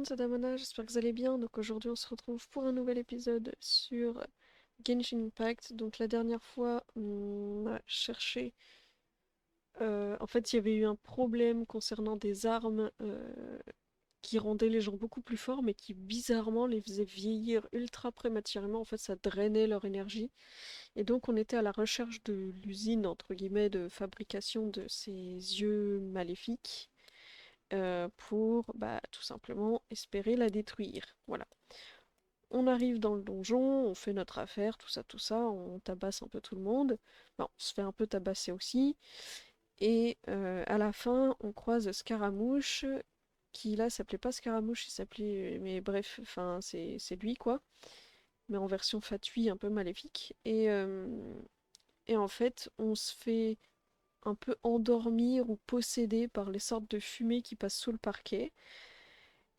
monde, c'est Damana, j'espère que vous allez bien. Donc aujourd'hui on se retrouve pour un nouvel épisode sur Genshin Impact. Donc la dernière fois on a cherché... en fait il y avait eu un problème concernant des armes qui rendaient les gens beaucoup plus forts mais qui bizarrement les faisaient vieillir ultra prématurément. En fait ça drainait leur énergie. Et donc on était à la recherche de l'usine entre guillemets de fabrication de ces yeux maléfiques pour tout simplement espérer la détruire. Voilà. On arrive dans le donjon, on fait notre affaire, tout ça, on tabasse un peu tout le monde. Bon, on se fait un peu tabasser aussi. Et à la fin, on croise Scaramouche, qui là s'appelait pas Scaramouche, il s'appelait. Mais bref, enfin, c'est lui quoi. Mais en version fatui, un peu maléfique. Et en fait, on se fait un peu endormir ou posséder par les sortes de fumées qui passent sous le parquet.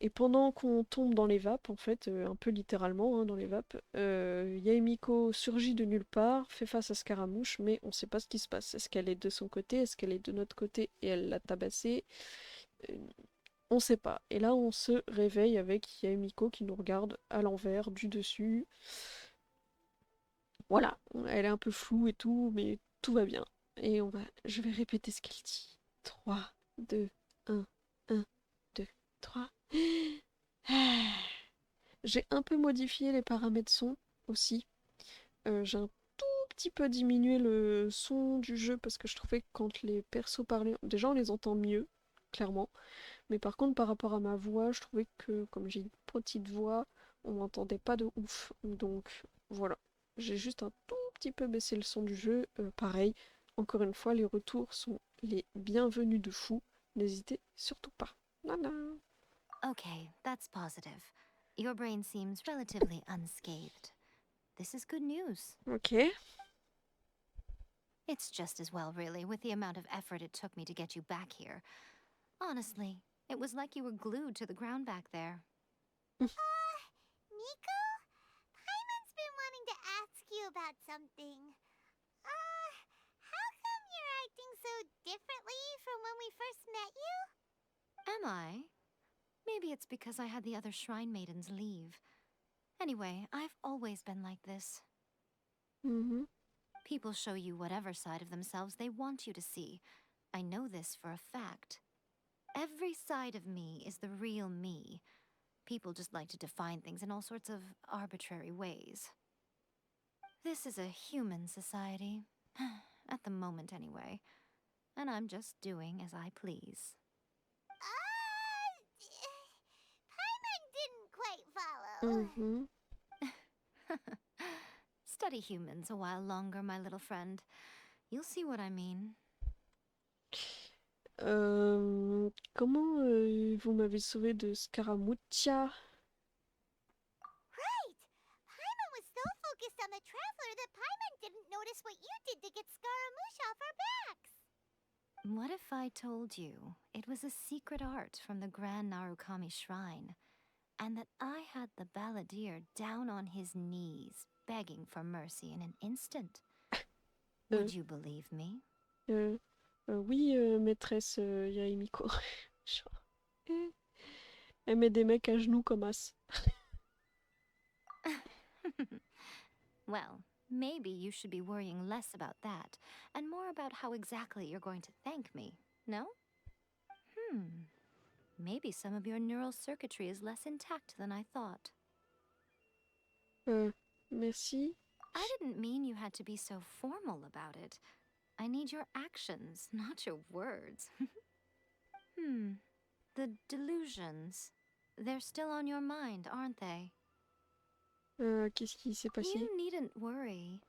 Et pendant qu'on tombe dans les vapes, en fait, un peu littéralement hein, dans les vapes, Yae Miko surgit de nulle part, fait face à Scaramouche, mais on sait pas ce qui se passe. Est-ce qu'elle est de son côté? Est-ce qu'elle est de notre côté et elle l'a tabassée? Euh, on sait pas. Et là, on se réveille avec Yae Miko qui nous regarde à l'envers, du dessus. Voilà, elle est un peu floue et tout, mais tout va bien. Et je vais répéter ce qu'elle dit. 3, 2, 1, 1, 2, 3. J'ai un peu modifié les paramètres son aussi. J'ai un tout petit peu diminué le son du jeu parce que je trouvais que quand les persos parlaient, déjà on les entend mieux, clairement. Mais par contre par rapport à ma voix, je trouvais que comme j'ai une petite voix, on m'entendait pas de ouf. Donc voilà, j'ai juste un tout petit peu baissé le son du jeu. Pareil, encore une fois, les retours sont les bienvenus de fou. N'hésitez surtout pas. Voilà. Okay, that's positive. Your brain seems relatively unscathed. This is good news. Ok. It's just as well, really, with the amount of effort it took me to get you back here. Honestly, it was like you were glued to the ground back there. Miko? Paimon's been wanting to ask you about something. How come you're acting so differently from when we first met you? Am I? Maybe it's because I had the other shrine maidens leave. Anyway, I've always been like this. Mhm. People show you whatever side of themselves they want you to see. I know this for a fact. Every side of me is the real me. People just like to define things in all sorts of arbitrary ways. This is a human society. At the moment, anyway. And I'm just doing as I please. Paimon didn't quite follow. Mhm. Study humans a while longer, my little friend. You'll see what I mean. Comment vous m'avez sauvé de Scaramuccia? Right! Paimon was so focused on the traveler that Paimon didn't notice what you did to get Scaramouche off our backs. What if I told you it was a secret art from the Grand Narukami Shrine, and that I had the balladeer down on his knees, begging for mercy in an instant? Euh, Would you believe me? euh, oui, maîtresse Yae Miko. Genre, elle met des mecs à genoux comme as. Well, maybe you should be worrying less about that, and more about how exactly you're going to thank me, no? Maybe some of your neural circuitry is less intact than I thought. Merci. I didn't mean you had to be so formal about it. I need your actions, not your words. The delusions. They're still on your mind, aren't they? Qu'est-ce qui s'est passé? You needn't worry.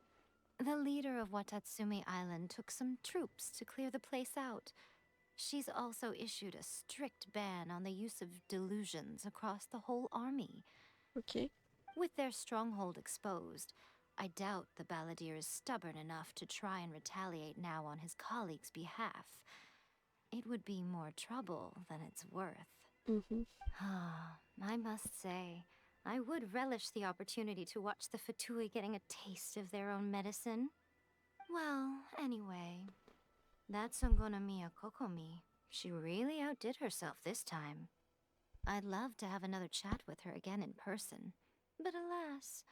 The leader of Watatsumi Island took some troops to clear the place out. She's also issued a strict ban on the use of delusions across the whole army. Ok. With their stronghold exposed, I doubt the balladeer is stubborn enough to try and retaliate now on his colleagues' behalf. It would be more trouble than it's worth. Mhm. I must say, I would relish the opportunity to watch the Fatui getting a taste of their own medicine. Well, anyway, that Songonomiya Kokomi, she really outdid herself this time. I'd love to have another chat with her again in person. But alas,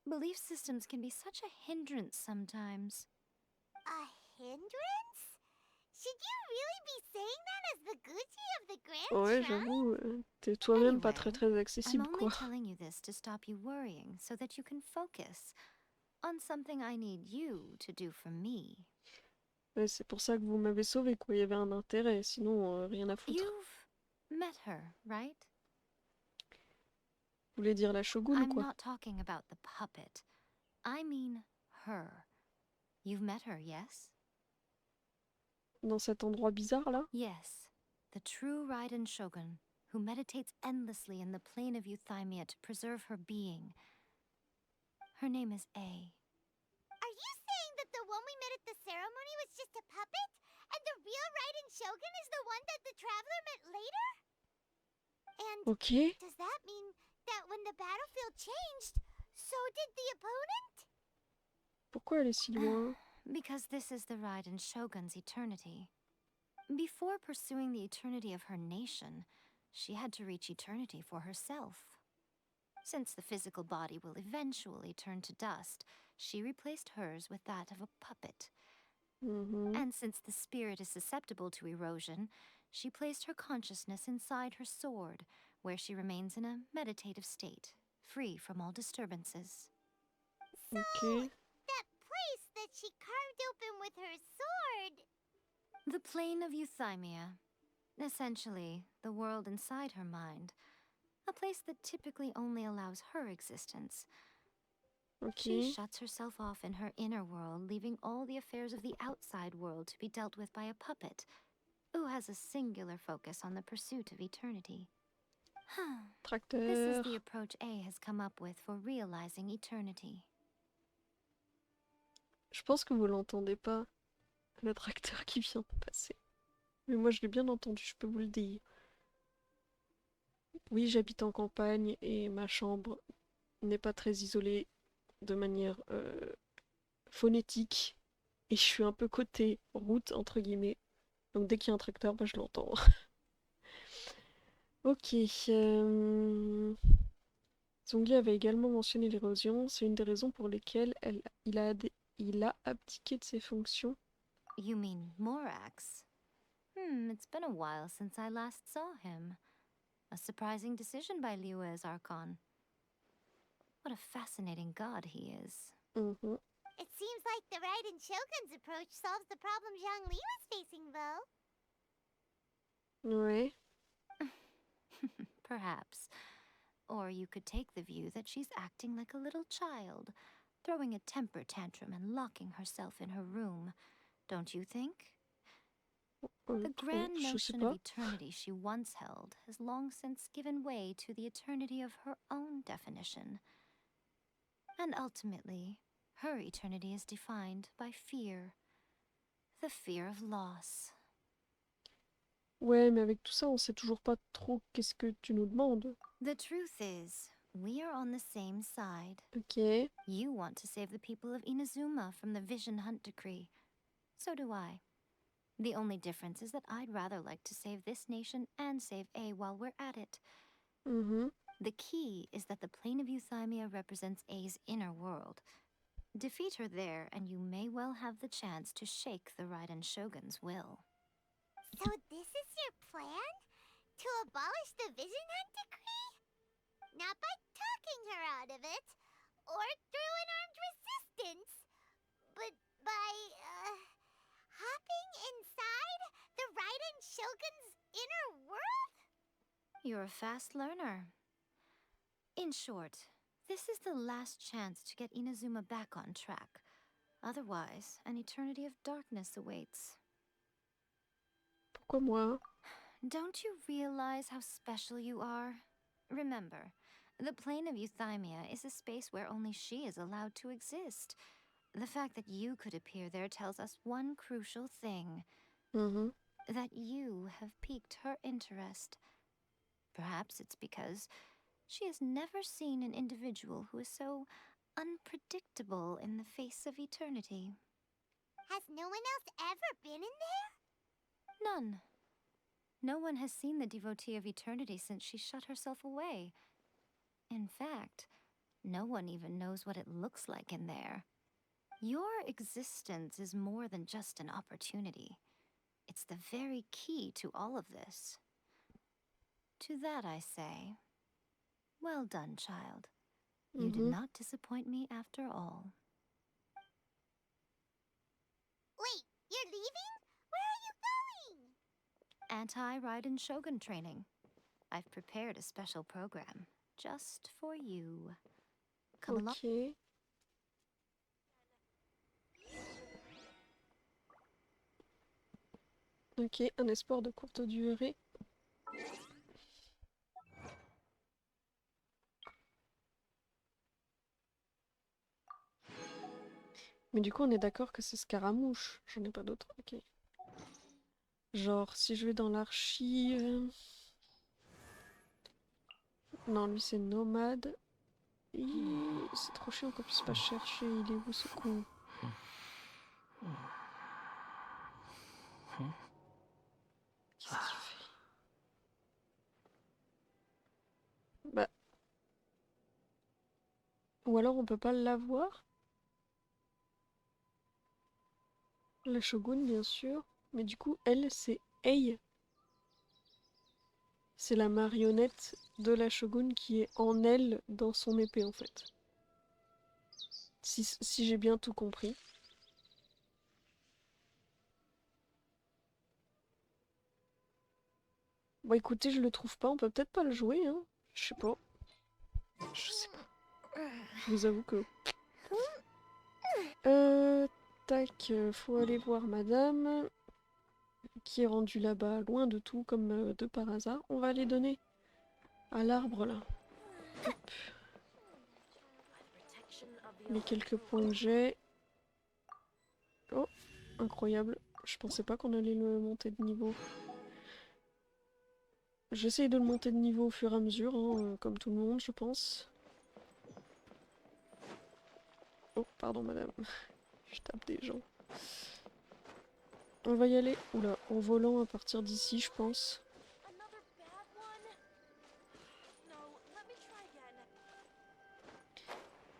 belief systems can be such a hindrance sometimes. A hindrance? Should you really be saying that as the Gucci of the Grand Ouais, Shrine? j'avoue, t'es toi-même pas Anyway, très I'm accessible, only quoi. telling you this to stop you worrying so that you can focus on something I need you to do for me. Ouais, c'est pour ça que vous m'avez sauvé, quoi. Il y avait un intérêt, sinon rien à foutre. You've met her, right? Vous voulez dire la Shogun, I'm quoi. not talking about the puppet. I mean her. You've met her, yes? Dans cet endroit bizarre, là. Yes, the true Raiden Shogun, who meditates endlessly in the plane of euthymia to preserve her being. Her name is A. Are you saying that the one we met at the ceremony was just a puppet? And the real Raiden Shogun is the one that the traveler met later? And Ok. does that mean that when the battlefield changed, so did the opponent? Pourquoi elle est si loin? Because this is the Raiden Shogun's eternity. Before pursuing the eternity of her nation, she had to reach eternity for herself. Since the physical body will eventually turn to dust, she replaced hers with that of a puppet. And since the spirit is susceptible to erosion, she placed her consciousness inside her sword, where she remains in a meditative state, free from all disturbances. So, Ok. that place that she carved open with her sword. The plane of euthymia. Essentially, the world inside her mind. A place that typically only allows her existence. She Ok. shuts herself off in her inner world, leaving all the affairs of the outside world to be dealt with by a puppet, who has a singular focus on the pursuit of eternity. This is Tracteur. the approach A has come up with for realizing eternity. Je pense que vous l'entendez pas, le tracteur qui vient de passer. Mais moi, je l'ai bien entendu, je peux vous le dire. Oui, j'habite en campagne et ma chambre n'est pas très isolée de manière phonétique. Et je suis un peu côté route, entre guillemets. Donc dès qu'il y a un tracteur, bah, je l'entends. Ok. Zongli avait également mentionné l'érosion. C'est une des raisons pour lesquelles il a abdiqué de ses fonctions. You mean Morax? It's been a while since I last saw him. A surprising decision by Liyue's Archon. What a fascinating god he is. Mhm. It seems like the Raiden Shogun's approach solves the problem Zhang Li was facing, though. Ouais. Perhaps. Or you could take the view that she's acting like a little child, throwing a temper tantrum and locking herself in her room. Don't you think? The grand Je sais notion of pas. eternity she once held has long since given way to the eternity of her own definition. And ultimately, her eternity is defined by fear. The fear of loss. Ouais, mais avec tout ça, on sait toujours pas trop qu'est-ce que tu nous demandes. The truth is, we are on the same side. Ok. You want to save the people of Inazuma from the Vision Hunt decree. So do I. The only difference is that I'd rather like to save this nation and save A while we're at it. Mhm. The key is that the plane of euthymia represents A's inner world. Defeat her there, and you may well have the chance to shake the Raiden Shogun's will. So this is your plan? To abolish the Vision Hunt decree? Not by talking her out of it, or through an armed resistance, but by, hopping inside the Raiden Shogun's inner world? You're a fast learner. In short, this is the last chance to get Inazuma back on track. Otherwise, an eternity of darkness awaits. Pourquoi moi? Don't you realize how special you are? Remember, the plane of euthymia is a space where only she is allowed to exist. The fact that you could appear there tells us one crucial thing. Mhm. That you have piqued her interest. Perhaps it's because she has never seen an individual who is so unpredictable in the face of eternity. Has no one else ever been in there? None. No one has seen the devotee of eternity since she shut herself away. In fact, no one even knows what it looks like in there. Your existence is more than just an opportunity. It's the very key to all of this. To that I say, well done, child. You did not disappoint me after all. Wait, you're leaving? Where are you going? Anti-Raiden Shogun training. I've prepared a special program just for you. Come along. Ok. Ok, un espoir de courte durée. Mais du coup, on est d'accord que c'est Scaramouche. J'en ai pas d'autres. Ok. Genre, si je vais dans l'archive... Non, lui c'est nomade. C'est trop chiant qu'on puisse pas chercher. Il est où ce con? Qu'est-ce qu'il fait? Bah... Ou alors on peut pas l'avoir? La Shogun, bien sûr. Mais du coup, elle, c'est Ei. C'est la marionnette de la Shogun qui est en elle dans son épée, en fait. Si j'ai bien tout compris. Bon, écoutez, je le trouve pas. On peut peut-être pas le jouer, hein. Je sais pas. Je sais pas. Je vous avoue que... Tac, faut aller voir madame, qui est rendue là-bas, loin de tout, comme de par hasard. On va aller donner à l'arbre, là. Hop. Les quelques points que j'ai. Oh, incroyable. Je pensais pas qu'on allait le monter de niveau. J'essaye de le monter de niveau au fur et à mesure, hein, comme tout le monde, je pense. Oh, pardon, madame. Je tape des gens. On va y aller, oula, en volant à partir d'ici, je pense.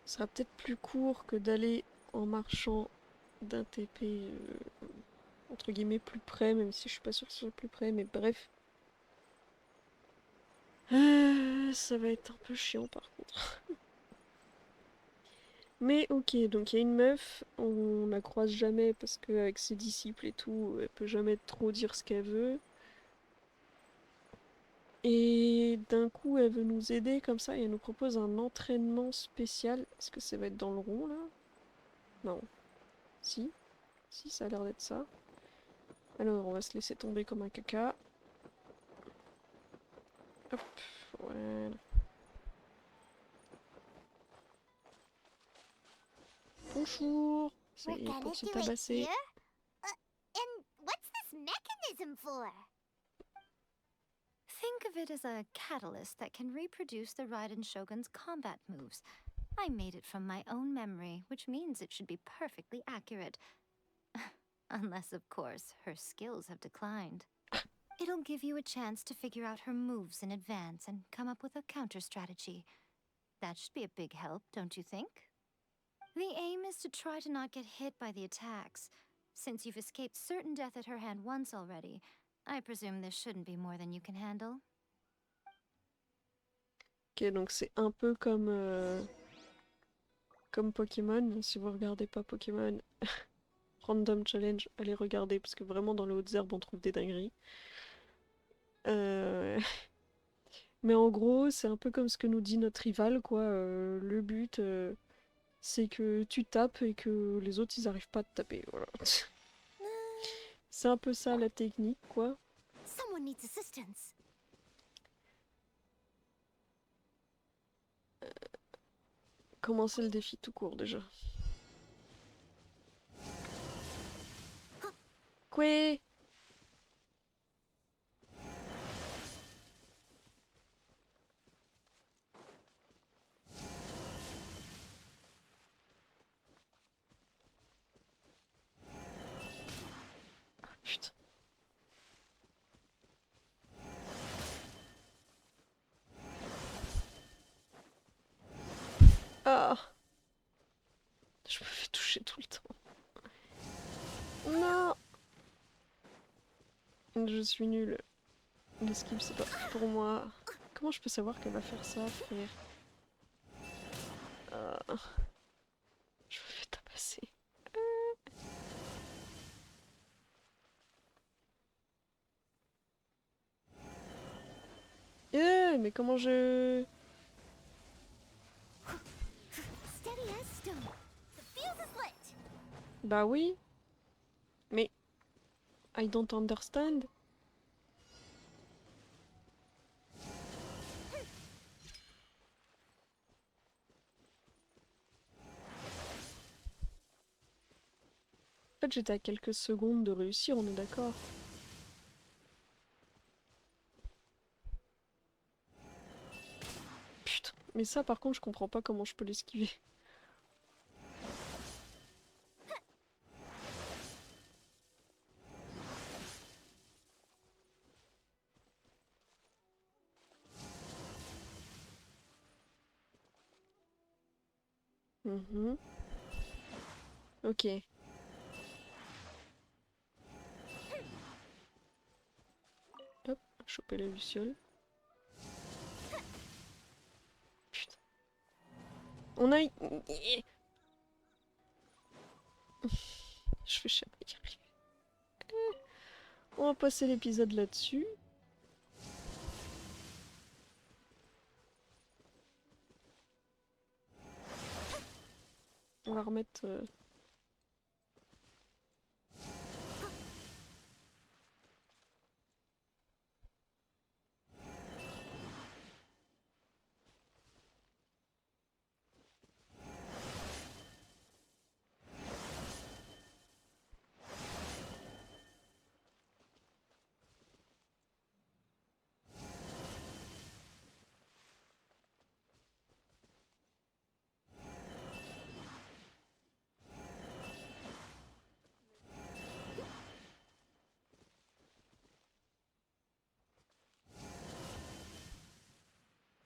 Ce sera peut-être plus court que d'aller en marchant d'un TP entre guillemets plus près, même si je suis pas sûre que ce soit plus près, mais bref. Ça va être un peu chiant par contre. Mais ok, donc il y a une meuf, on la croise jamais parce qu'avec ses disciples et tout, elle peut jamais trop dire ce qu'elle veut. Et d'un coup, elle veut nous aider comme ça et elle nous propose un entraînement spécial. Est-ce que ça va être dans le rond là? Non. Si. Si, ça a l'air d'être ça. Alors, on va se laisser tomber comme un caca. Hop, voilà. Bonjour. Ça y est, pour se tabasser. And what's this mechanism for? Think of it as a catalyst that can reproduce the Raiden Shogun's combat moves. I made it from my own memory, which means it should be perfectly accurate. Unless, of course, her skills have declined. It'll give you a chance to figure out her moves in advance and come up with a counter strategy. That should be a big help, don't you think? The aim is to try to not get hit by the attacks. Since you've escaped certain death at her hand once already, I presume this shouldn't be more than you can handle. Ok, donc c'est un peu comme Pokémon. Si vous regardez pas Pokémon, Random Challenge, allez regarder parce que vraiment dans les hautes herbes on trouve des dingueries. Mais en gros, c'est un peu comme ce que nous dit notre rival, quoi. Le but, c'est que tu tapes et que les autres, ils arrivent pas à te taper, voilà. C'est un peu ça la technique, quoi. Someone needs assistance. Commencer le défi tout court, déjà. Quoi? Putain. Je suis nulle. L'esquive, c'est pas pour moi. Comment je peux savoir qu'elle va faire ça, frère? Ah, je me fais tabasser. Mais comment je... Steady as stone. The fuse is lit. Bah oui, mais I don't understand. En fait, j'étais à quelques secondes de réussir, on est d'accord. Putain, mais ça par contre, je comprends pas comment je peux l'esquiver. Mhm. Ok. Hop, choper la luciole. Putain. On a... Je vais jamais y arriver. On va passer l'épisode là-dessus. On va remettre...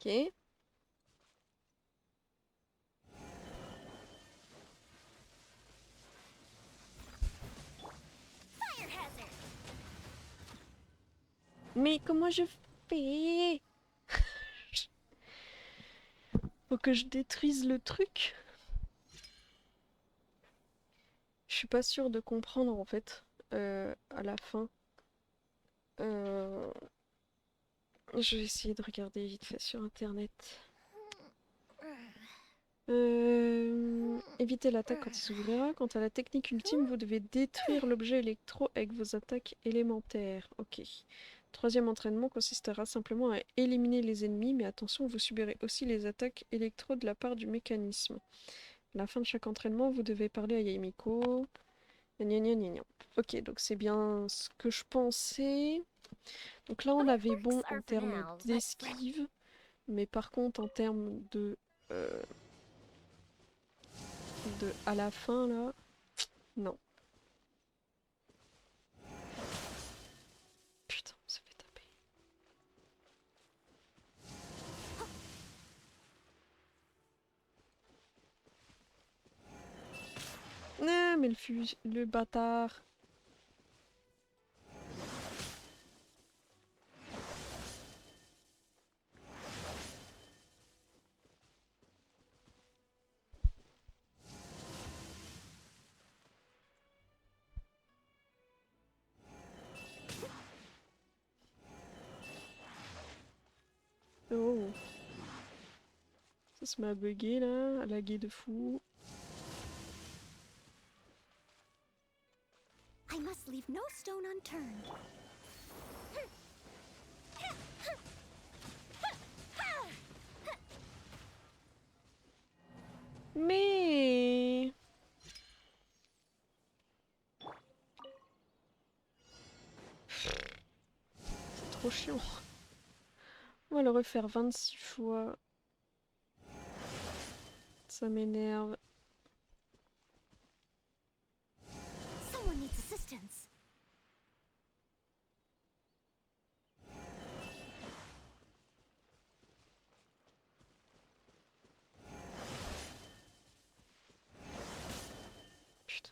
Ok. Fire hazard. Mais comment je fais? Faut que je détruise le truc. Je suis pas sûre de comprendre en fait. À la fin. Euh, Je vais essayer de regarder vite fait sur internet. Évitez l'attaque quand il s'ouvrira. Quant à la technique ultime, vous devez détruire l'objet électro avec vos attaques élémentaires. Ok. Troisième entraînement consistera simplement à éliminer les ennemis, mais attention, vous subirez aussi les attaques électro de la part du mécanisme. À la fin de chaque entraînement, vous devez parler à Yae Miko. Gna gna gna gna. Ok, donc c'est bien ce que je pensais. Donc là, on avait bon en termes d'esquive, mais par contre, en termes euh, de à la fin, là, non. Putain, on s'est fait taper. Ah, mais le bâtard. Oh, ça se met à bugger là, à laguer de fou. I must leave no stone unturned. Mais... C'est trop chiant. On va le refaire 26 fois. Ça m'énerve. Someone needs assistance. Putain.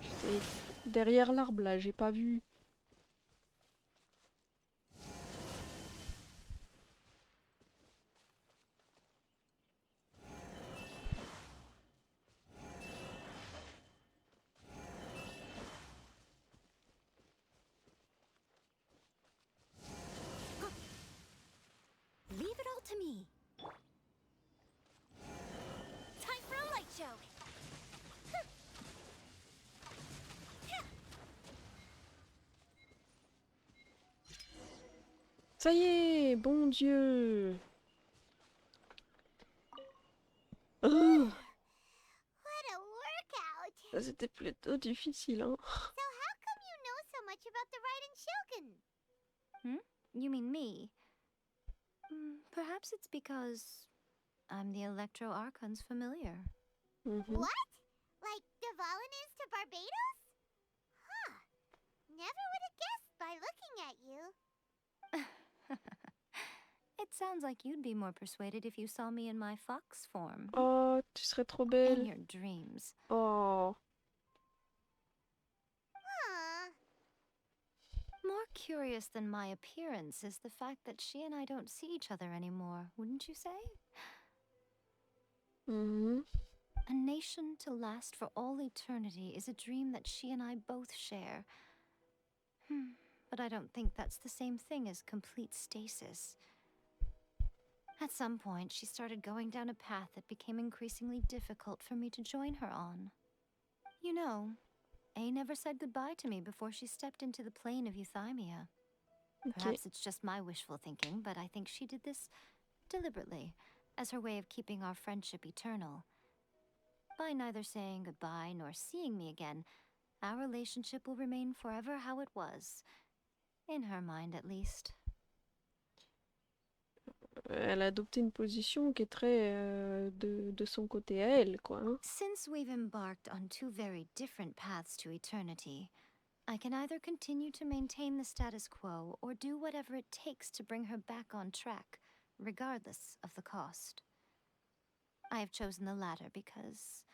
J'étais derrière l'arbre là, j'ai pas vu. Ça y est, bon Dieu. Oh, What a workout! ça c'était plutôt difficile, hein. So how come you know so much about the ride in Shogun? You mean me? Perhaps it's because I'm the Electro Archon's familiar. Mhm. What? Like Devalin is to Barbados? Huh. Never would have guessed by looking at you. It sounds like you'd be more persuaded if you saw me in my fox form. Oh, tu serais trop In belle. your dreams. Oh. Aw. More curious than my appearance is the fact that she and I don't see each other anymore, wouldn't you say? Mhm. A nation to last for all eternity is a dream that she and I both share. But I don't think that's the same thing as complete stasis. At some point, she started going down a path that became increasingly difficult for me to join her on. You know, A never said goodbye to me before she stepped into the plane of euthymia. Ok. Perhaps it's just my wishful thinking, but I think she did this deliberately, as her way of keeping our friendship eternal. By neither saying goodbye nor seeing me again, our relationship will remain forever how it was. In her mind, at least. Elle a adopté une position qui est très de son côté à elle, quoi. Hein. Since we've embarked on two very different paths to eternity, I can either continue to maintain the status quo or do whatever it takes to bring her back on track, regardless of the cost. I have chosen the latter because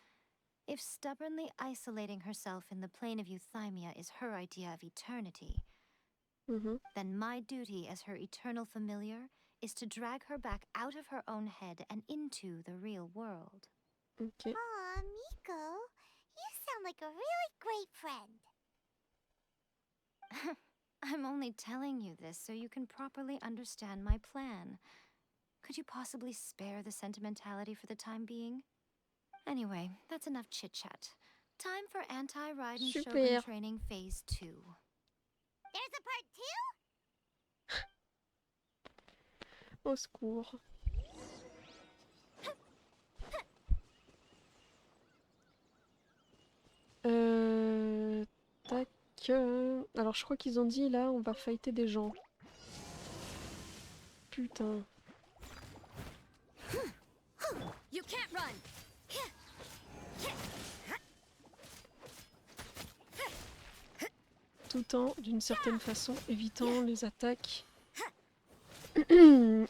if stubbornly isolating herself in the plane of euthymia is her idea of eternity, Mhm. then my duty as her eternal familiar is to drag her back out of her own head and into the real world. Ok. Aw, Miko. You sound like a really great friend. I'm only telling you this so you can properly understand my plan. Could you possibly spare the sentimentality for the time being? Anyway, that's enough chit-chat. Time for anti-Raiden Shogun Super. training phase 2. There's a part 2? Au secours. Tac. Alors je crois qu'ils ont dit là, on va fighter des gens. Putain. You can't run! Tout en, d'une certaine façon, évitant les attaques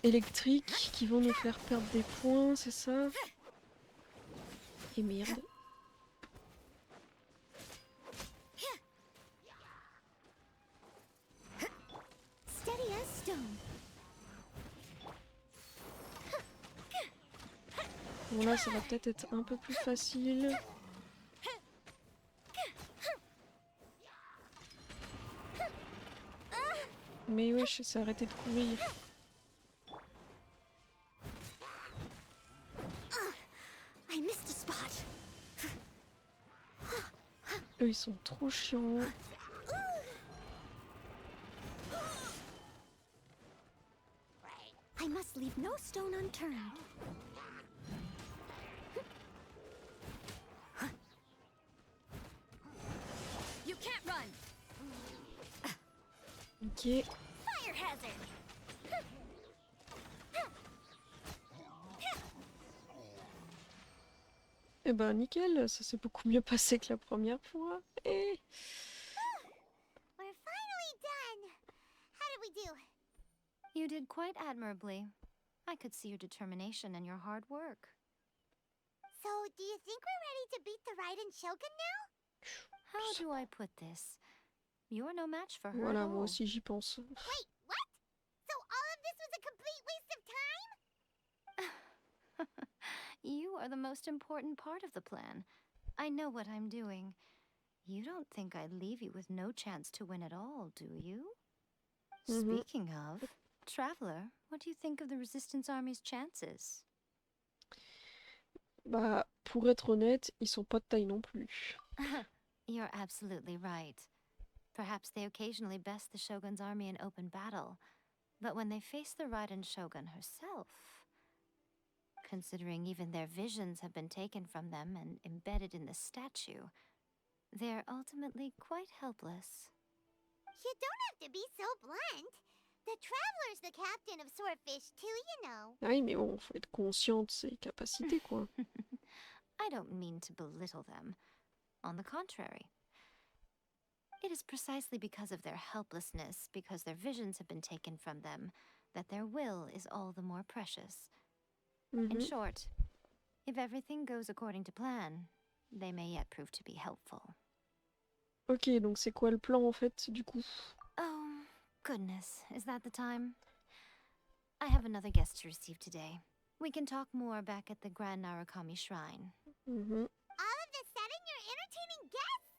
électriques qui vont nous faire perdre des points, c'est ça? Et merde. Steady as stone. Bon là, ça va peut-être être un peu plus facile. Mais wesh, c'est arrêté de courir. I missed a spot. Eux, ils sont trop chiants. I must leave no stone unturned. You can't run. Ok. Fire hazard! Eh ben nickel, ça s'est beaucoup mieux passé que la première fois. Eh. We're finally done. How did we do? You did quite admirably. I could see your determination and your hard work. So, do you think we're ready to beat the Raiden Shogun now? How do I put this? You're no match for her Voilà, at moi all. aussi j'y pense. Wait, what? So all of this was a complete waste of time? You are the most important part of the plan. I know what I'm doing. You don't think I'd leave you with no chance to win at all, do you? Mhm. Speaking of, Traveler, what do you think of the Resistance Army's chances? Bah, pour être honnête, ils sont pas de taille non plus. You're absolutely right. Perhaps they occasionally best the Shogun's army in open battle, But when they face the Raiden Shogun herself, considering even their visions have been taken from them and embedded in the statue, they're ultimately quite helpless. You don't have to be so blunt. The Traveler's the captain of Swordfish too, you know. Ah oui, mais bon, faut être conscient de ses capacités, quoi. I don't mean to belittle them. On the contrary. It is precisely because of their helplessness, because their visions have been taken from them, that their will is all the more precious. In short, if everything goes according to plan, they may yet prove to be helpful. Ok, donc c'est quoi le plan en fait, du coup? Oh, goodness, is that the time? I have another guest to receive today. We can talk more back at the Grand Narukami Shrine. Mhm. All of this said and you're entertaining guests?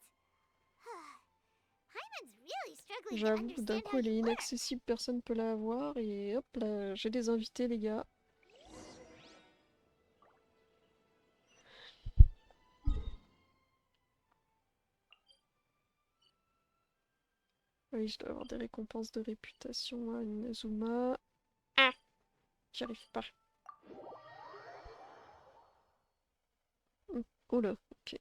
Hyman's really struggling to J'avoue, d'un understand coup how elle est you work. inaccessible, personne peut la voir, et hop là, j'ai des invités les gars. Oui, je dois avoir des récompenses de réputation à Inazuma. Ah! J'y arrive pas. Oh là, ok.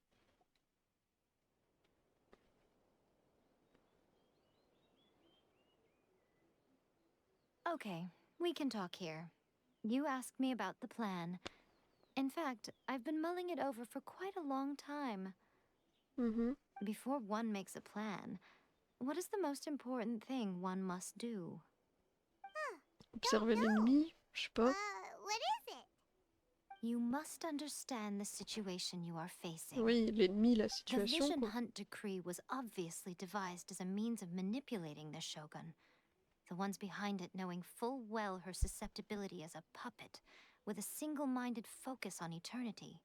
Okay, we can talk here. You asked me about the plan. In fact, I've been mulling it over for quite a long time. Mhm. Before one makes a plan, what is the most important thing one must do? Observer l'ennemi, je sais pas. What is it? You must understand the situation you are facing. Oui, l'ennemi, la The situation, Vision quoi. Hunt Decree was obviously devised as a means of manipulating the Shogun. The ones behind it knowing full well her susceptibility as a puppet, with a single-minded focus on eternity.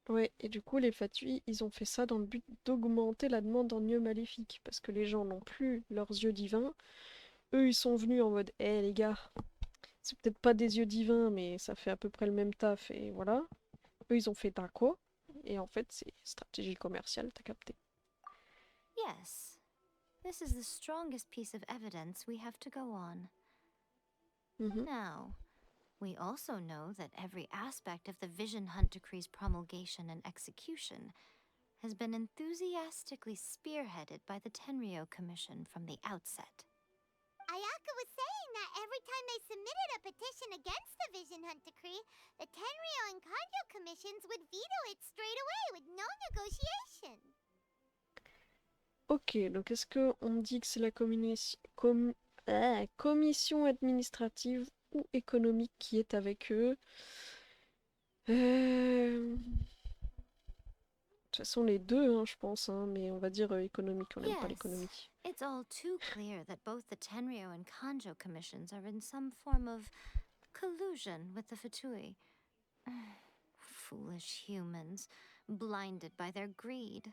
Ouais, et du coup, les Fatui, ils ont fait ça dans le but d'augmenter la demande en yeux maléfiques, parce que les gens n'ont plus leurs yeux divins. Eux, ils sont venus en mode, eh les gars, c'est peut-être pas des yeux divins, mais ça fait à peu près le même taf, et voilà. Eux, ils ont fait quoi? Et en fait, c'est stratégie commerciale, t'as capté. Yes, this is the strongest piece of evidence we have to go on. Mhm. Now, we also know that every aspect of the Vision Hunt Decree's promulgation and execution has been enthusiastically spearheaded by the Tenryou Commission from the outset. Ayaka was saying that every time they submitted a petition against the Vision Hunt Decree, the Tenryou and Kanjo commissions would veto it straight away with no negotiation. Ok, donc est-ce que on dit que c'est la commission administrative ou économique qui est avec eux? De toute façon, les deux, hein, je pense, hein, mais on va dire économique, on n'aime pas l'économie. It's all too clear that both the Tenryou and Kanjo commissions are in some form of collusion with the Fatui. Foolish humans, blinded by their greed.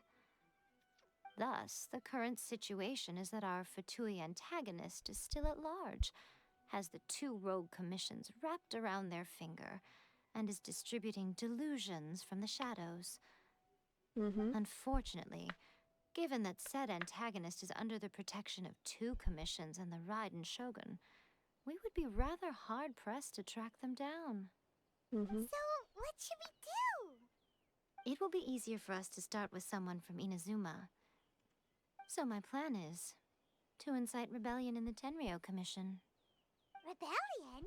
Thus, the current situation is that our Fatui antagonist is still at large, has the two rogue commissions wrapped around their finger, and is distributing delusions from the shadows. Unfortunately, given that said antagonist is under the protection of two commissions and the Raiden Shogun, we would be rather hard-pressed to track them down. So, what should we do? It will be easier for us to start with someone from Inazuma. So my plan is to incite rebellion in the Tenryou Commission. Rebellion?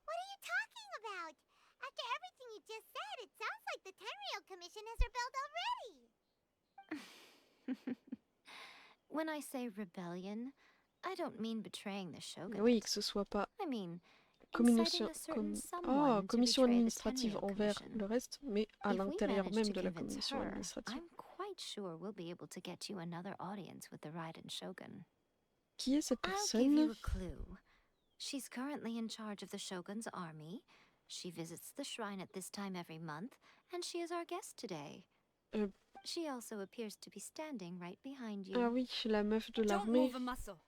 What are you talking about? After everything you just said, it sounds like the Tenryou Commission has rebelled already. When I say rebellion, I don't mean betraying the Shogunate. Oui, que ce soit pas I mean commission, inciting a certain someone to commission betray the administrative Tenryou envers Commission. le reste, mais à If we l'intérieur manage même to de la convince commission her, administrative. I'm quite sure we'll be able to get you another audience with the Raiden Shogun. Qui est cette I'll give personne? you a clue. She's currently in charge of the Shogun's army. She visits the shrine at this time every month, and she is our guest today. She also appears to be standing right behind you. Ah oui, la meuf de Don't l'armée. move a muscle.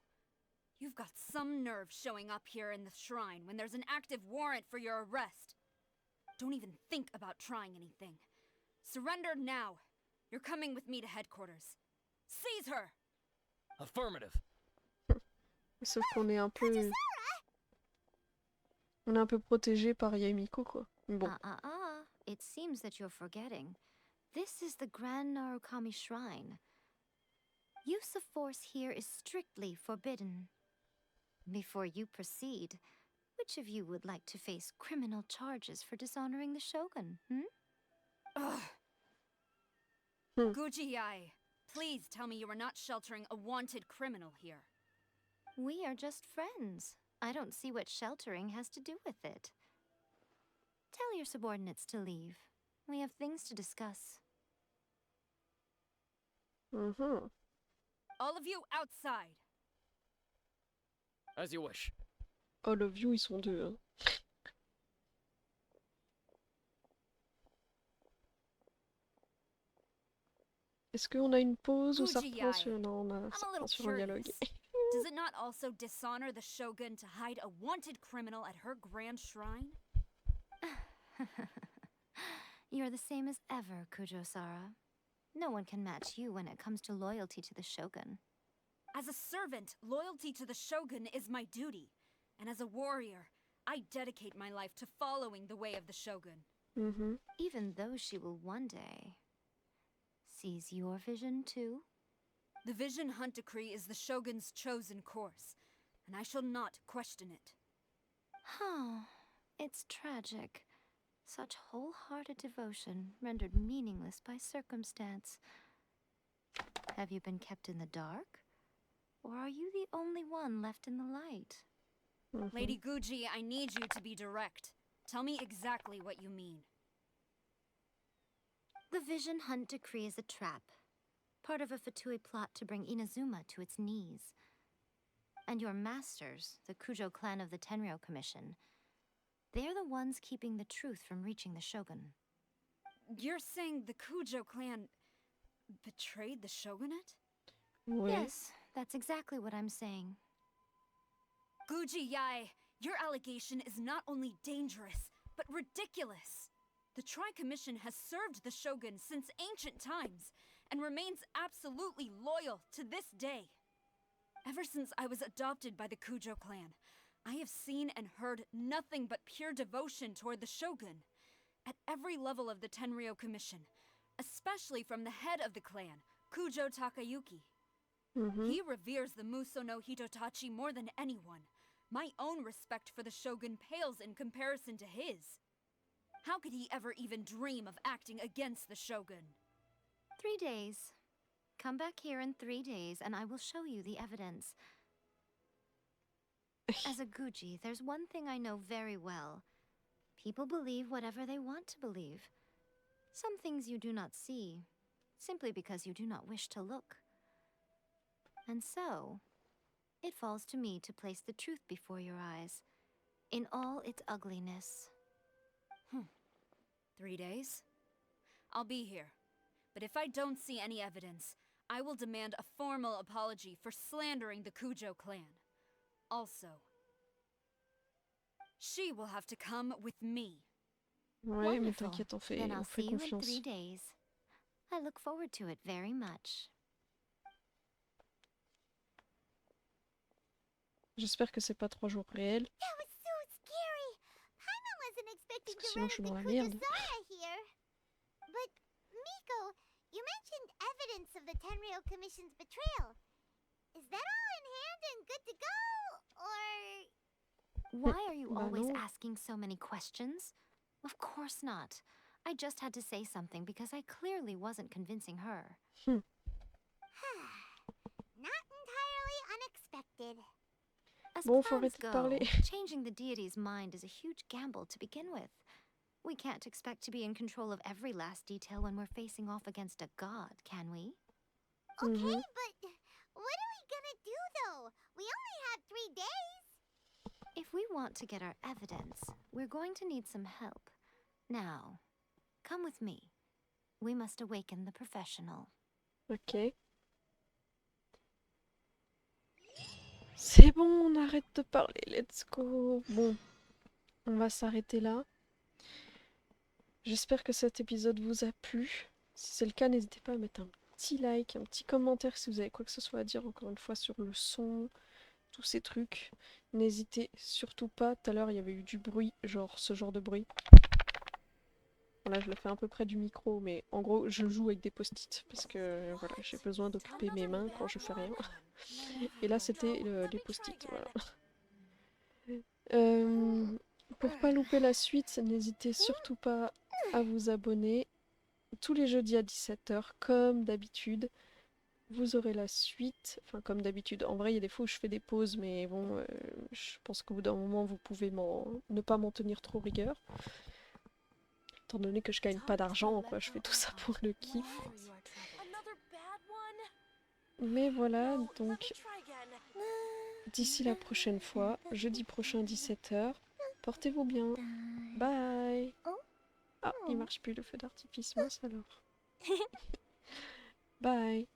You've got some nerve showing up here in the shrine when there's an active warrant for your arrest. Don't even think about trying anything. Surrender now. You're coming with me to headquarters. Seize her! Affirmative. Sauf qu'on est un peu... On est un peu protégé par Yae Miko, quoi. Mais bon. It seems that you're forgetting. This is the Grand Narukami Shrine. Use of force here is strictly forbidden. Before you proceed, which of you would like to face criminal charges for dishonoring the Shogun, Ugh. Hmm. Guji Yae, please tell me you are not sheltering a wanted criminal here. We are just friends. I don't see what sheltering has to do with it. Tell your subordinates to leave. We have things to discuss. Mhm. All of you outside. As you wish. All of you, ils sont deux. Hein. Est-ce qu'on a une pause ou ça reprend sur... Non, ça reprend sur un dialogue. Does it not also dishonor the Shogun to hide a wanted criminal at her grand shrine? You're the same as ever, Kujo-Sara. No one can match you when it comes to loyalty to the Shogun. As a servant, loyalty to the Shogun is my duty. And as a warrior, I dedicate my life to following the way of the Shogun. Mhm. Even though she will one day seize your vision too. The Vision Hunt Decree is the Shogun's chosen course, and I shall not question it. It's tragic. Such wholehearted devotion rendered meaningless by circumstance. Have you been kept in the dark? Or are you the only one left in the light? Mhm. Lady Guji, I need you to be direct. Tell me exactly what you mean. The Vision Hunt Decree is a trap. Part of a Fatui plot to bring Inazuma to its knees. And your masters, the Kujo clan of the Tenryou Commission, they're the ones keeping the truth from reaching the Shogun. You're saying the Kujo clan betrayed the Shogunate? Ouais. Yes, that's exactly what I'm saying. Guji Yae, your allegation is not only dangerous, but ridiculous. The Tri-Commission has served the Shogun since ancient times, and remains absolutely loyal to this day. Ever since I was adopted by the Kujo clan, I have seen and heard nothing but pure devotion toward the Shogun. At every level of the Tenryou Commission, especially from the head of the clan, Kujo Takayuki. Mhm. He reveres the Muso no Hitotachi more than anyone. My own respect for the Shogun pales in comparison to his. How could he ever even dream of acting against the Shogun? 3 days. Come back here in 3 days and I will show you the evidence. As a Guji, there's one thing I know very well. People believe whatever they want to believe. Some things you do not see, simply because you do not wish to look. And so, it falls to me to place the truth before your eyes, in all its ugliness. 3 days? I'll be here. But if I don't see any evidence, I will demand a formal apology for slandering the Kujo clan. Also, she will have to come with me. Ouais, mais Wonderful. t'inquiète, Then on I'll fait see you in confiance. 3 days. I look forward to it very much. J'espère que c'est pas 3 jours réels. That was so scary. Paimon wasn't expecting Parce que to sinon, run je suis into dans la merde. Kujosara here. But, Miko, you mentioned evidence of the Tenryou Commission's betrayal. Is that all in hand and good to go? Or... Why are you Bah always non. asking so many questions? Of course not. I just had to say something because I clearly wasn't convincing her. Not entirely unexpected. As Bon, faut plans arrêter de go, parler. changing the deity's mind is a huge gamble to begin with. We can't expect to be in control of every last detail when we're facing off against a god, can we? Okay, Mhm. but what are we gonna do though? We only have 3 days. If we want to get our evidence, we're going to need some help. Now, come with me. We must awaken the professional. Ok. C'est bon, on arrête de parler, let's go. Bon, on va s'arrêter là. J'espère que cet épisode vous a plu. Si c'est le cas, n'hésitez pas à mettre un petit like, un petit commentaire si vous avez quoi que ce soit à dire, encore une fois, sur le son, tous ces trucs. N'hésitez surtout pas, tout à l'heure il y avait eu du bruit, genre ce genre de bruit. Voilà, je le fais un peu près du micro, mais en gros je joue avec des post-it parce que voilà, j'ai besoin d'occuper mes mains quand je fais rien. Et là c'était les post-it, voilà. Pour pas louper la suite, n'hésitez surtout pas à vous abonner. Tous les jeudis à 17h, comme d'habitude. Vous aurez la suite, enfin comme d'habitude. En vrai, il y a des fois où je fais des pauses, mais bon, je pense qu'au bout d'un moment, vous pouvez ne pas m'en tenir trop rigueur. Étant donné que je gagne pas d'argent, quoi, je fais tout ça pour le kiff. Mais voilà, donc d'ici la prochaine fois, jeudi prochain 17h, portez-vous bien. Bye. Ah, il marche plus le feu d'artifice, mince alors. Bye.